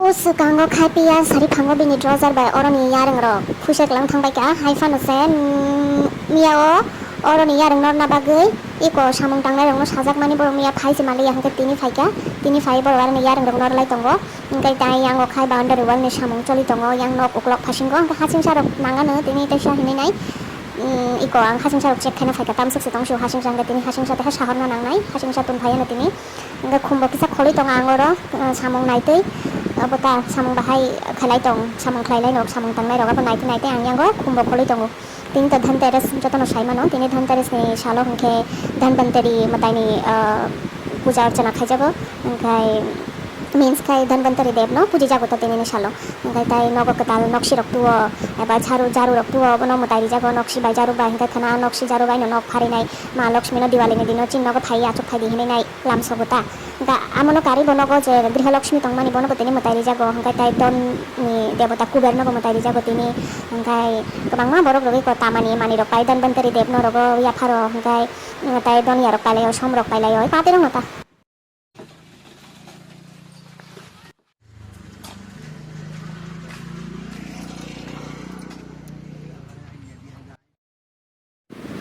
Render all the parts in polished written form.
Us kanggo khai pia sari phango bini drojar bai oroni yareng ro phusek lang thangbai ka haifano sen miao oroni yareng nor na bagui iko samung tangnai rong no sajak mani bor mia phaisi mali hangke tini phaika tini phai bor warni yareng rong nor lai tongo ingkai tai yang o khai boundary wall ni samung choli tongo yang nok uklok phasingko hangke hasing sarok nangano tini taisa hini nai iko ang hasing sarok check khana phaika tamsuk se tongsu hasing sangga tini hasing sa te sahar na nangnai hasing sa tun phaiana tini ingka khumbo kisa kholi tonga angoro samung naitei abota samung bahai khalai tong samung khlailai nok samung tangnai roga naite naite angyango khumbo kholi tongo tin ta dhanteras jotono saimano tini dhanteras ni salo hangke dhanbantari mataini puja archana khaijabo angkai means kai dhanbantari dev no puji jago ta tini salo angkai tai nogo katal nokshi roktuo eba jaru roktuo bono matairi jago nokshi bai jaru bai hangkai khana nokshi jaru bai no nok phari nai ma lakshmi no diwali ni dino chin nogo thai achuk thai dihini nai lamsogota ga amono kari bonogo je grihalakshmi tongmani bonogo tini matairi jago hangkai tai don ni devata kuber no matairi jago tini hangkai kabangma borok rogi ko tamani mani rok pai dhanbantari dev no rogo ya pharo hangkai tai don ya rok pai lai som rok pai lai oi pati rong nota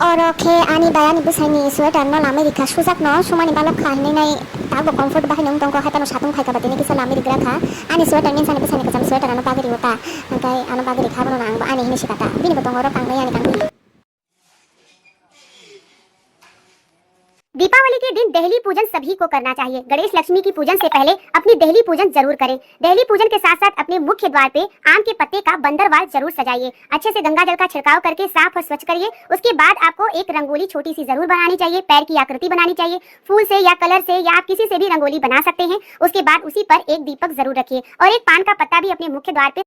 Oroke ani bayani busaini sweater no Amerika sujak no sumani balok kha hinai nai tago comfort bahi nong tongko hatano satung phai ka batini kisa Amerika kha ani sweater min sani busaini kacham sweater ano pagiri hota angkai ano pagiri kha bono nang ani hini sikata bini botong oro kangai ani kangai Deepawali के दिन देहली पूजन सभी को करना चाहिए। गणेश लक्ष्मी की पूजन से पहले अपनी देहली पूजन जरूर करें। देहली पूजन के साथ साथ अपने मुख्य द्वार पे आम के पत्ते का बंदरवाल जरूर सजाइए। अच्छे से गंगा जल का छिड़काव करके साफ और स्वच्छ करिए। उसके बाद आपको एक रंगोली छोटी सी जरूर बनानी चाहिए। पैर की आकृति बनानी चाहिए। फूल से या कलर से या आप किसी से भी रंगोली बना सकते हैं। उसके बाद उसी पर एक दीपक जरूर रखिए और एक पान का पत्ता भी अपने मुख्य द्वार पे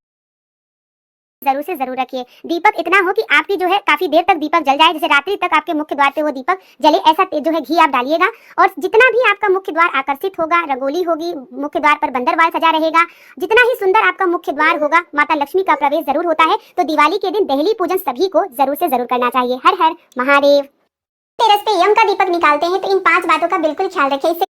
जरूर से जरूर रखिए। दीपक इतना हो कि आपकी जो है काफी देर तक दीपक जल जाए, जैसे रात्रि तक आपके मुख्य द्वार पे वो दीपक जले, ऐसा जो है घी आप डालिएगा। और जितना भी आपका मुख्य द्वार आकर्षित होगा, रंगोली होगी, मुख्य द्वार पर बंदरवाल सजा रहेगा, जितना ही सुंदर आपका मुख्य द्वार होगा, माता लक्ष्मी का प्रवेश जरूर होता है। तो दिवाली के दिन देहली पूजन सभी को जरूर से जरूर करना चाहिए। हर हर महादेव। तेरस पे यम का दीपक निकालते हैं तो इन 5 बातों का बिल्कुल ख्याल रखें। इससे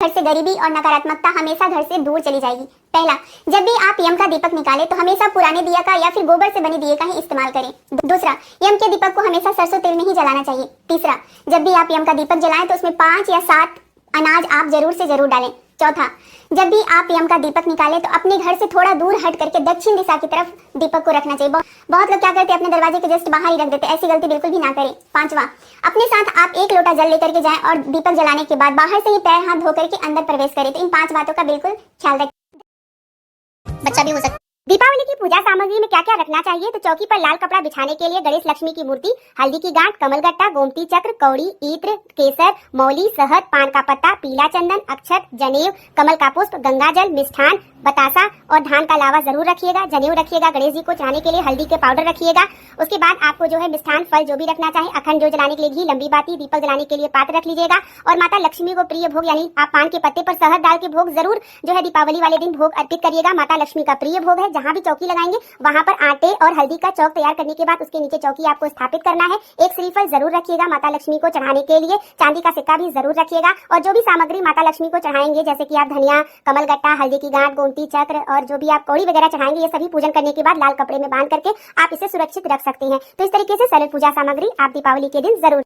घर से गरीबी और नकारात्मकता हमेशा घर से दूर चली जाएगी। पहला, जब भी आप यम का दीपक निकालें तो हमेशा पुराने दिया का या फिर गोबर से बने दिए का ही इस्तेमाल करें। दूसरा, यम के दीपक को हमेशा सरसों तेल में ही जलाना चाहिए। तीसरा, जब भी आप यम का दीपक जलाएं तो उसमें 5 या 7 अनाज आप जरूर से जरूर डालें। चौथा, जब भी आप यम का दीपक निकालें तो अपने घर से थोड़ा दूर हट करके दक्षिण दिशा की तरफ दीपक को रखना चाहिए। बहुत लोग क्या करते हैं, अपने दरवाजे के जस्ट बाहर ही रख देते हैं। ऐसी गलती बिल्कुल भी ना करें। पांचवा, अपने साथ आप 1 लोटा जल लेकर के जाएं और दीपक जलाने के बाद बाहर से ही पैर हाथ धो करके अंदर प्रवेश करें। तो इन 5 बातों का बिल्कुल ख्याल रखें। बच्चा भी हो सकता है। दीपावली की पूजा सामग्री में क्या क्या रखना चाहिए, तो चौकी पर लाल कपड़ा बिछाने के लिए गणेश लक्ष्मी की मूर्ति, हल्दी की गांठ, कमलगट्टा, गोमती चक्र, कौड़ी, इत्र, केसर, मौली, शहद, पान का पत्ता, पीला चंदन, अक्षत, जनेऊ, कमल का पुष्प, गंगाजल, मिष्ठान, बतासा और धान का लावा जरूर रखिएगा। जनेऊ रखिएगा। गणेश जी को चढ़ाने के लिए हल्दी के पाउडर रखिएगा। उसके बाद आपको जो है मिष्ठान फल जो भी रखना चाहे, अखंड जो जलाने के लिए घी, लंबी बाती, दीपक जलाने के लिए पात्र रख लीजिएगा। और माता लक्ष्मी को प्रिय भोग यानी आप पान के पत्ते पर शहद डाल के भोग जरूर जो है दीपावली वाले दिन भोग अर्पित करिएगा। माता लक्ष्मी का प्रिय भोग है। जहाँ भी चौकी लगाएंगे वहाँ पर आटे और हल्दी का चौक तैयार करने के बाद उसके नीचे चौकी आपको स्थापित करना है। एक श्रीफल जरूर रखिएगा माता लक्ष्मी को चढ़ाने के लिए। चांदी का सिक्का भी जरूर रखिएगा। और जो भी सामग्री माता लक्ष्मी को चढ़ाएंगे, जैसे कि आप धनिया, कमलगट्टा, हल्दी की गांठ, गोमती चक्र और जो भी आप कौड़ी वगैरह चढ़ाएंगे, ये सभी पूजन करने के बाद लाल कपड़े में बांध करके आप इसे सुरक्षित रख सकते हैं। तो इस तरीके से सरल पूजा सामग्री आप दीपावली के दिन जरूर।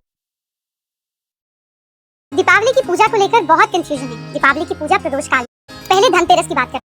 दीपावली की पूजा को लेकर बहुत कंफ्यूजन है। दीपावली की पूजा प्रदोष काल। पहले धनतेरस की बात करते हैं।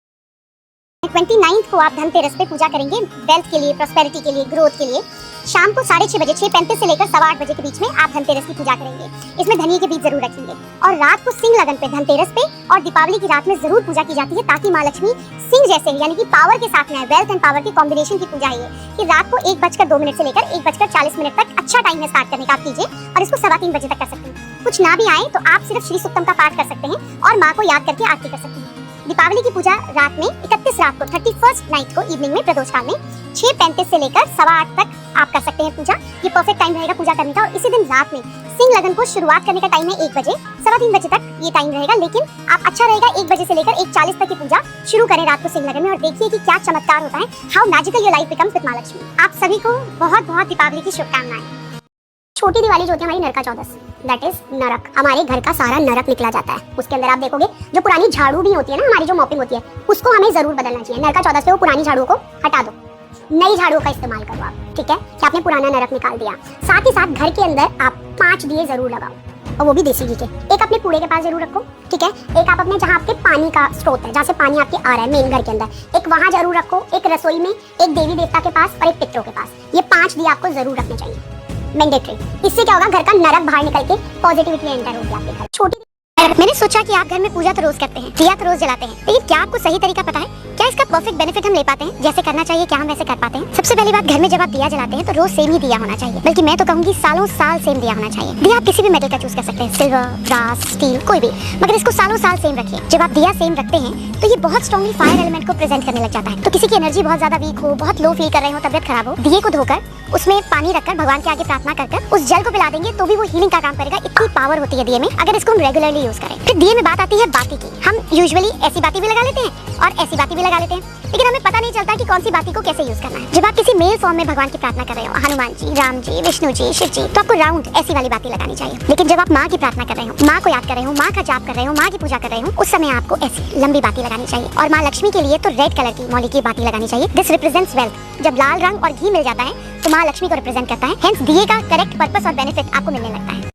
29 को आप धनतेरस पे पूजा करेंगे, वेल्थ के लिए, प्रॉस्पेरिटी के लिए, ग्रोथ के लिए। शाम को 6:30 बजे, 6:35 से लेकर 8:15 बजे के बीच में आप धनतेरस की पूजा करेंगे। इसमें धनिये के बीज जरूर रखेंगे। और रात को सिंह लगन पे, धनतेरस पे और दीपावली की रात में जरूर पूजा की जाती है, ताकि माँ लक्ष्मी सिंह जैसे यानी कि पावर के साथ में आए। वेल्थ एंड पावर के कॉम्बिनेशन की पूजा है कि रात को 1:02 से लेकर 1:40 तक अच्छा टाइम है स्टार्ट करने का, आप कीजिए। और इसको 3:15 बजे तक कर सकते हैं। कुछ ना भी आए तो आप सिर्फ श्री सुक्तम का पाठ कर सकते हैं और माँ को याद करके आरती कर सकते हैं। दीपावली की पूजा रात में 31 रात को 31st नाइट को इवनिंग में प्रदोष काल में 6:35 से लेकर 8:15 तक आप कर सकते हैं पूजा। ये परफेक्ट टाइम रहेगा पूजा करने का। और इसी दिन रात में सिंह लगन को शुरुआत करने का टाइम है 1 बजे, 3:15 बजे तक ये टाइम रहेगा। लेकिन आप अच्छा रहेगा 1 बजे से लेकर 1:40 तक की पूजा शुरू करें रात को सिंह लगन में। और देखिए कि क्या चमत्कार होता है। How magical your life becomes with मां लक्ष्मी। आप सभी को बहुत बहुत दीपावली की शुभकामनाएं। छोटी दिवाली जो होती है हमारी नरका चौदस, दैट इज नरक। हमारे घर का सारा नरक निकला जाता है। उसके अंदर आप देखोगे जो पुरानी झाड़ू भी होती है ना, हमारी जो मॉपिंग होती है, उसको हमें जरूर बदलना चाहिए। नरका चौदस पे वो पुरानी झाड़ू को हटा दो, नई झाड़ू का इस्तेमाल करो आप, ठीक है, कि आपने पुराना नरक निकाल दिया। साथ ही साथ घर के अंदर आप 5 दिए जरूर लगाओ, और वो भी देसी घी के। एक अपने कूड़े के पास जरूर रखो, ठीक है। एक आप अपने जहाँ आपके पानी का स्रोत है, जहाँ से पानी आपके आ रहा है मेन घर के अंदर, एक वहाँ जरूर रखो। एक रसोई में, एक देवी देवता के पास और एक पितरों के पास। ये 5 दिए आपको जरूर रखने चाहिए, मैंडेटरी। इससे क्या होगा, घर का नरक बाहर निकल के पॉजिटिविटी एंटर होगी आपके घर। छोटी मैंने सोचा कि आप घर में पूजा तो रोज करते हैं, दिया तो रोज जलाते हैं, लेकिन क्या आपको सही तरीका पता है? क्या इसका परफेक्ट बेनिफिट हम ले पाते हैं? जैसे करना चाहिए, क्या हम वैसे कर पाते हैं? सबसे पहली बात, घर में जब आप दिया जलाते हैं तो रोज सेम ही दिया होना चाहिए, बल्कि मैं तो कहूंगी सालों साल सेम दिया होना चाहिए। दिया आप किसी भी मेटल का चूज कर सकते हैं, सिल्वर, ब्रास, स्टील, कोई भी, मगर इसको सालों साल सेम रखिए। जब आप दिया सेम रखते हैं तो ये बहुत स्ट्रांगली फायर एलिमेंट को प्रेजेंट करने लग जाता है। तो किसी की एनर्जी बहुत ज्यादा वीक हो, बहुत लो फील कर रहे हो, तबियत खराब हो, दिए को धोकर उसमें पानी रखकर भगवान के आगे प्रार्थना कर उस जल को पिला देंगे तो भी वो हीलिंग का काम करेगा। इतनी पावर होती है दिए में, अगर इसको हम रेगुलरली यूज करें। फिर दिए में बात आती है बाती की। हम यूजुअली ऐसी बाती भी लगा लेते हैं और ऐसी बाती भी लगा लेते हैं, लेकिन हमें पता नहीं चलता कि कौन सी बाती को कैसे यूज करना है। जब आप किसी मेल फॉर्म में भगवान की प्रार्थना कर रहे हो, हनुमान जी, राम जी, विष्णु जी, शिव जी, तो आपको राउंड ऐसी वाली बाती लगानी चाहिए। लेकिन जब आप माँ की प्रार्थना कर रहे हो, माँ को याद कर रहे हो, माँ का जाप कर रहे हो, माँ की पूजा कर रहे हो, उस समय आपको ऐसी लंबी बाती लगानी चाहिए। और माँ लक्ष्मी के लिए तो रेड कलर की मौली की बाती लगानी चाहिए। This represents wealth. जब लाल रंग और घी मिल जाता है तो माँ लक्ष्मी को रिप्रेजेंट करता है। हेंस दिए का करेक्ट पर्पस और बेनिफिट आपको मिलने लगता है।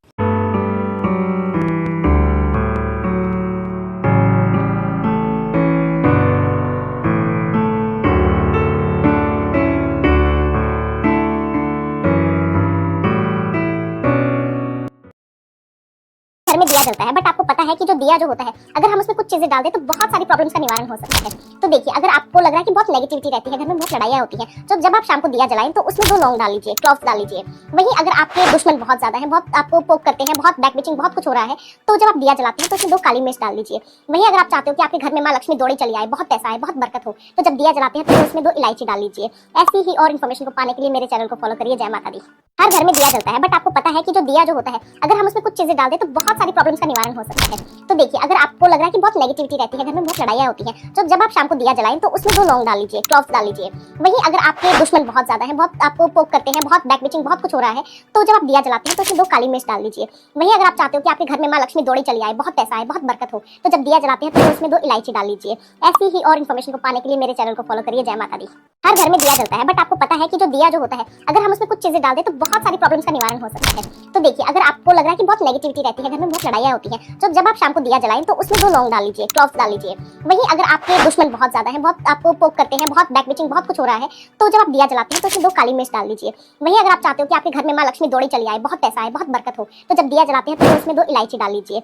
घर में दिया जलता है, बट आपको पता है कि जो दिया जो होता है, अगर हम उसमें कुछ चीजें डाल दें तो बहुत सारी प्रॉब्लम्स का निवारण हो सकता है। तो देखिए, अगर आपको लग रहा है कि बहुत नेगेटिविटी रहती है घर में, बहुत लड़ाइयाँ होती हैं, तो जब आप शाम को दिया जलाएं तो उसमें 2 लौंग डाल लीजिए, क्लॉव्स डाल लीजिए। वहीं अगर आपके दुश्मन बहुत ज्यादा है, बहुत आपको पोक करते हैं, बहुत बैक बिचिंग, बहुत कुछ हो रहा है, तो जब आप दिया जलाते हैं तो उसमें 2 काली मिर्च डाल लीजिए। वहीं अगर आप चाहते हो कि आपके घर में माँ लक्ष्मी दौड़ी चली आए, बहुत पैसा आए, बहुत बरकत हो, तो जब दिया जलाते हैं तो उसमें 2 इलायची डाल लीजिए। ऐसी ही और इन्फॉर्मेशन को पाने के लिए मेरे चैनल को फॉलो करिए। जय माता दी। हर घर में दिया जलता है, बट आपको पता है कि जो दिया जो होता है, अगर हम उसमें कुछ चीजें डाल दें तो बहुत सारी प्रॉब्लम्स का निवारण हो सकता है। तो देखिए, अगर आपको लग रहा है कि बहुत नेगेटिविटी रहती है घर में, बहुत लड़ाइयाँ होती हैं, तो जब आप शाम को दिया जलाएं तो उसमें 2 लौंग डाल लीजिए, क्लॉव्स डाल लीजिए। वहीं अगर आपके दुश्मन बहुत ज्यादा है, बहुत आपको पोक करते हैं, बहुत बैक बिचिंग, बहुत कुछ हो रहा है, तो जब आप दिया जलाते हैं तो उसमें 2 काली मिर्च डाल लीजिए। वहीं अगर आप चाहते हो कि आपके घर में माँ लक्ष्मी दौड़ी चली आए, बहुत पैसा आए, बहुत बरकत हो, तो जब दिया जलाते हैं तो उसमें 2 इलायची डाल लीजिए। ऐसी ही और इन्फॉर्मेशन को पाने के लिए मेरे चैनल को फॉलो करिए। जय माता दी। हर घर में दिया जलता है, बट आपको पता है कि जो दिया जो होता है, अगर हम उसमें कुछ चीजें डाल दें तो बहुत सारी प्रॉब्लम्स का निवारण हो सकता है। तो देखिए, अगर आपको लग रहा है कि बहुत नेगेटिविटी रहती है घर में, बहुत लड़ाइयाँ होती हैं, तो जब आप शाम को दिया जलाएं तो उसमें 2 लौंग डाल लीजिए, क्लॉव्स डाल लीजिए। वहीं अगर आपके दुश्मन बहुत ज्यादा है, बहुत आपको पोक करते हैं, बहुत बैक बिचिंग, बहुत कुछ हो रहा है, तो जब आप दिया जलाते हैं तो उसमें 2 काली मिर्च डाल लीजिए। वहीं अगर आप चाहते हो कि आपके घर में माँ लक्ष्मी दौड़ी चली आए, बहुत पैसा आए, बहुत बरकत हो, तो जब दिया जलाते हैं तो उसमें 2 इलायची डाल लीजिए।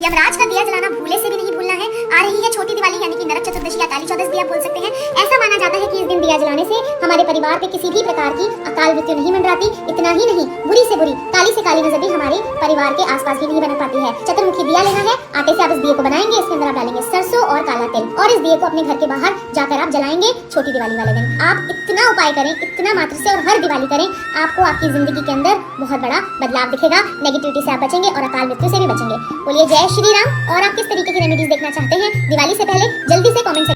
यमराज का दिया जलाना भूले से भी नहीं भूलना है। आ रही है छोटी दिवाली यानी कि नरक चतुर्दशी या काली चौदस भी आप बोल सकते हैं। ऐसा माना जाता है कि इस दिन दिया जलाने से हमारे परिवार पे किसी भी प्रकार की अकाल मृत्यु नहीं मंडराती। इतना ही नहीं, बुरी से बुरी, काली से काली नजर भी हमारे परिवार के आसपास भी नहीं बन पाती है। चतुर्मुखी दिया लेना है, आटे से आप इस दिए को बनाएंगे, इसके अंदर आप डालेंगे सरसों और काला तिल, और इस दिए को अपने घर के बाहर जाकर आप जलाएंगे छोटी दिवाली वाले दिन। आप इतना उपाय करें, इतना मात्र से, और हर दिवाली करें, आपको आपकी जिंदगी के अंदर बहुत बड़ा बदलाव दिखेगा। नेगेटिविटी से आप बचेंगे और अकाल मृत्यु से भी बचेंगे। बोलिए जय श्री राम। और आप किस तरीके की रेमेडीज देखना चाहते हैं दिवाली से पहले, जल्दी से कमेंट